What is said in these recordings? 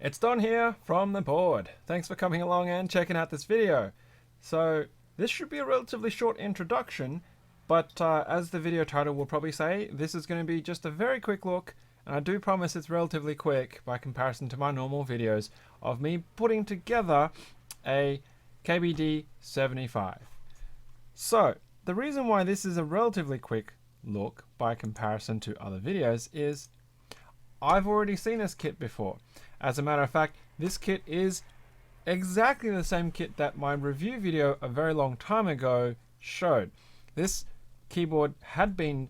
It's Don here from the board. Thanks for coming along and checking out this video. So this should be a relatively short introduction, but as the video title will probably say, this is going to be just a very quick look, and I do promise it's relatively quick by comparison to my normal videos of me putting together a KBD75. So the reason why this is a relatively quick look by comparison to other videos is I've already seen this kit before. As a matter of fact, this kit is exactly the same kit that my review video a very long time ago showed. This kit had been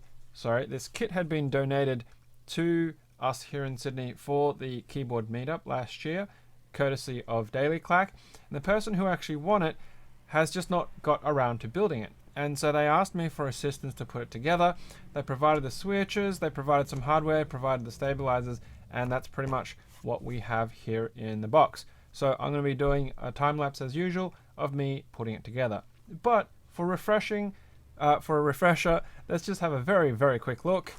donated to us here in Sydney for the keyboard meetup last year, courtesy of Daily Clack. And the person who actually won it has just not got around to building it. And so they asked me for assistance to put it together. They provided the switches, they provided some hardware, provided the stabilizers, and that's pretty much what we have here in the box. So I'm going to be doing a time lapse as usual of me putting it together. But for a refresher, let's just have a very, very quick look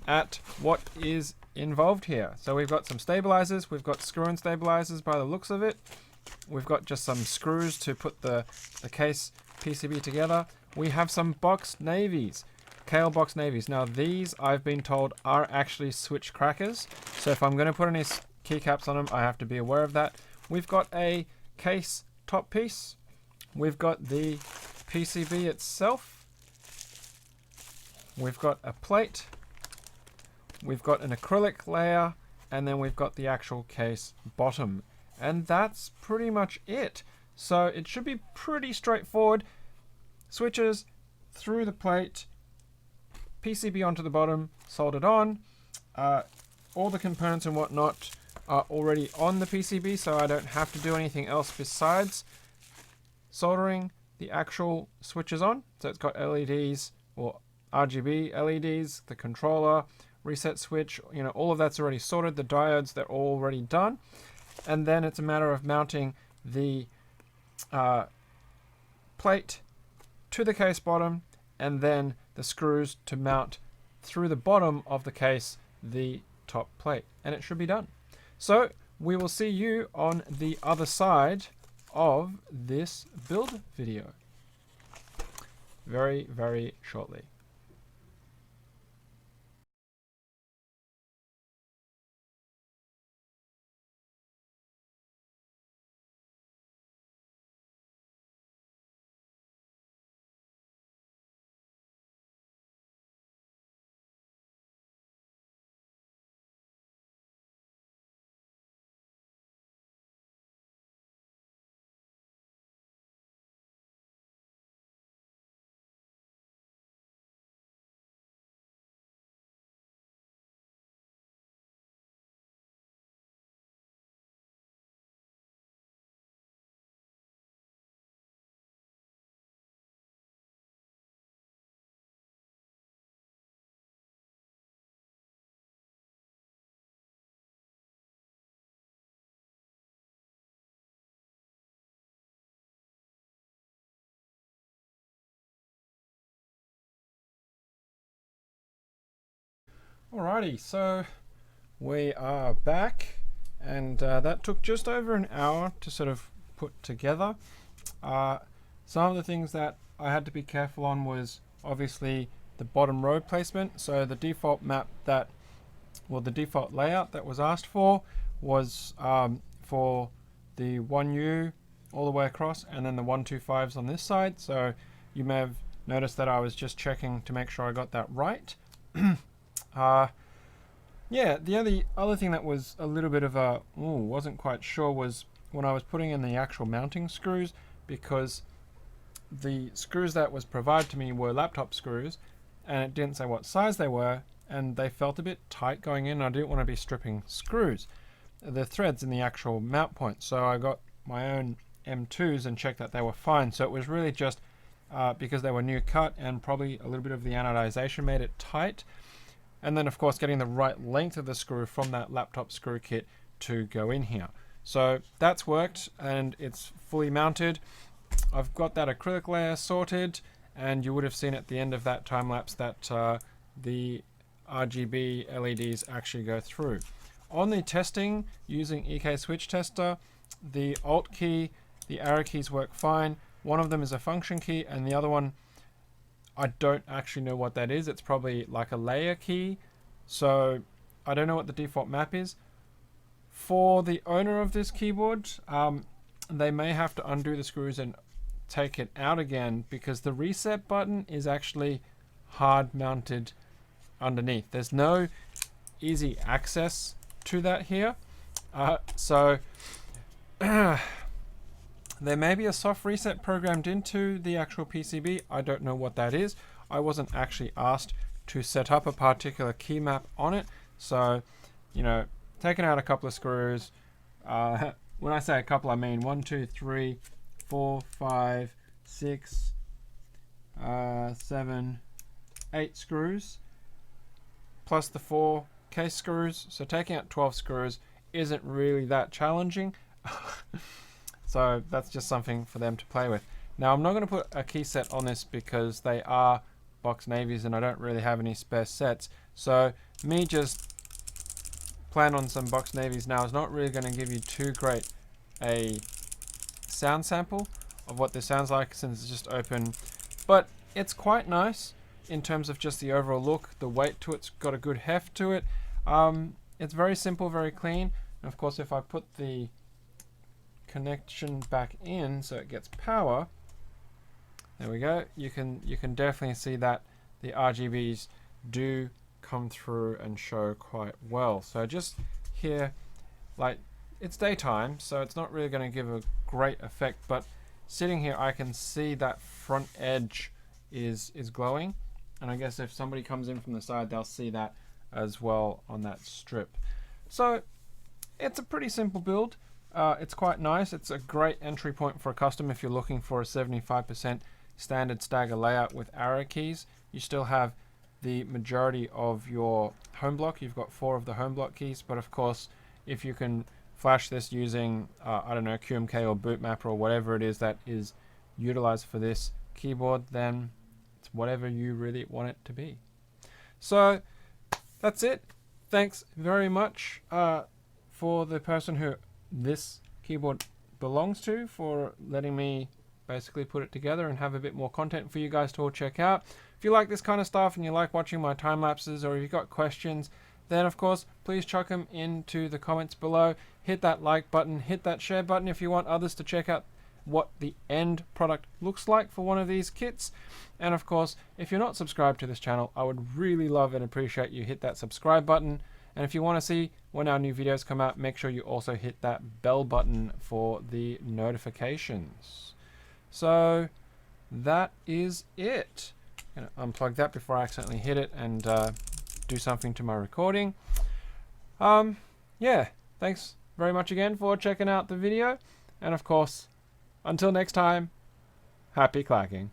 at what is involved here. So we've got some stabilizers, we've got screw-in stabilizers by the looks of it. We've got just some screws to put the case PCB together. We have some Box Navies, Kale Box Navies. Now these, I've been told, are actually switch crackers. So if I'm going to put any keycaps on them, I have to be aware of that. We've got a case top piece. We've got the PCB itself. We've got a plate. We've got an acrylic layer. And then we've got the actual case bottom. And that's pretty much it. So it should be pretty straightforward. Switches through the plate, PCB onto the bottom, soldered on. All the components and whatnot are already on the PCB, so I don't have to do anything else besides soldering the actual switches on. So it's got LEDs or RGB LEDs, the controller, reset switch, all of that's already sorted. The diodes, they're already done. And then it's a matter of mounting the plate to the case bottom, and then the screws to mount through the bottom of the case the top plate, and it should be done. So we will see you on the other side of this build video very, very shortly. Alrighty, so we are back, and that took just over an hour to sort of put together. Some of the things that I had to be careful on was obviously the bottom row placement. So the default the default layout that was asked for was for the 1U all the way across, and then the 125s on this side. So you may have noticed that I was just checking to make sure I got that right. Yeah, the other thing that was a little bit of a, wasn't quite sure was when I was putting in the actual mounting screws, because the screws that was provided to me were laptop screws, and it didn't say what size they were, and they felt a bit tight going in. I didn't want to be stripping the threads in the actual mount point. So I got my own M2s and checked that they were fine. So it was really just because they were new cut, and probably a little bit of the anodization made it tight. And then of course getting the right length of the screw from that laptop screw kit to go in here. So that's worked, and it's fully mounted. I've got that acrylic layer sorted, and you would have seen at the end of that time lapse that the RGB LEDs actually go through. on the testing using EK Switch Tester, the Alt key, the arrow keys work fine. One of them is a function key, and the other one, I don't actually know what that is. It's probably like a layer key, so I don't know what the default map is. For the owner of this keyboard, they may have to undo the screws and take it out again, because the reset button is actually hard mounted underneath. There's no easy access to that here. So there may be a soft reset programmed into the actual PCB. I don't know what that is. I wasn't actually asked to set up a particular key map on it. So, you know, taking out a couple of screws. When I say a couple, I mean 1, 2, 3, 4, 5, 6, 7, 8 screws, plus the 4 case screws. So taking out 12 screws isn't really that challenging. So that's just something for them to play with. Now, I'm not going to put a key set on this because they are Box Navies and I don't really have any spare sets. So me just plan on some Box Navies now is not really going to give you too great a sound sample of what this sounds like, since it's just open. But it's quite nice in terms of just the overall look. The weight to it's got a good heft to it. It's very simple, very clean. And of course, if I put the connection back in so it gets power, there we go. You can definitely see that the RGBs do come through and show quite well. So just here, like, it's daytime, so it's not really going to give a great effect, but sitting here I can see that front edge is glowing, and I guess if somebody comes in from the side, they'll see that as well on that strip. So it's a pretty simple build. It's quite nice. It's a great entry point for a custom if you're looking for a 75% standard stagger layout with arrow keys. You still have the majority of your home block. You've got 4 of the home block keys, but of course, if you can flash this using, I don't know, QMK or bootmap or whatever it is that is utilized for this keyboard, then it's whatever you really want it to be. So that's it. Thanks very much for the person who this keyboard belongs to, for letting me basically put it together and have a bit more content for you guys to all check out. If you like this kind of stuff and you like watching my time lapses, or if you've got questions, then of course please chuck them into the comments below. Hit that like button, hit that share button if you want others to check out what the end product looks like for one of these kits. And of course, if you're not subscribed to this channel, I would really love and appreciate you hit that subscribe button. And if you want to see when our new videos come out, make sure you also hit that bell button for the notifications. So that is it. I'm going to unplug that before I accidentally hit it and do something to my recording. Yeah, thanks very much again for checking out the video. And of course, until next time, happy clacking.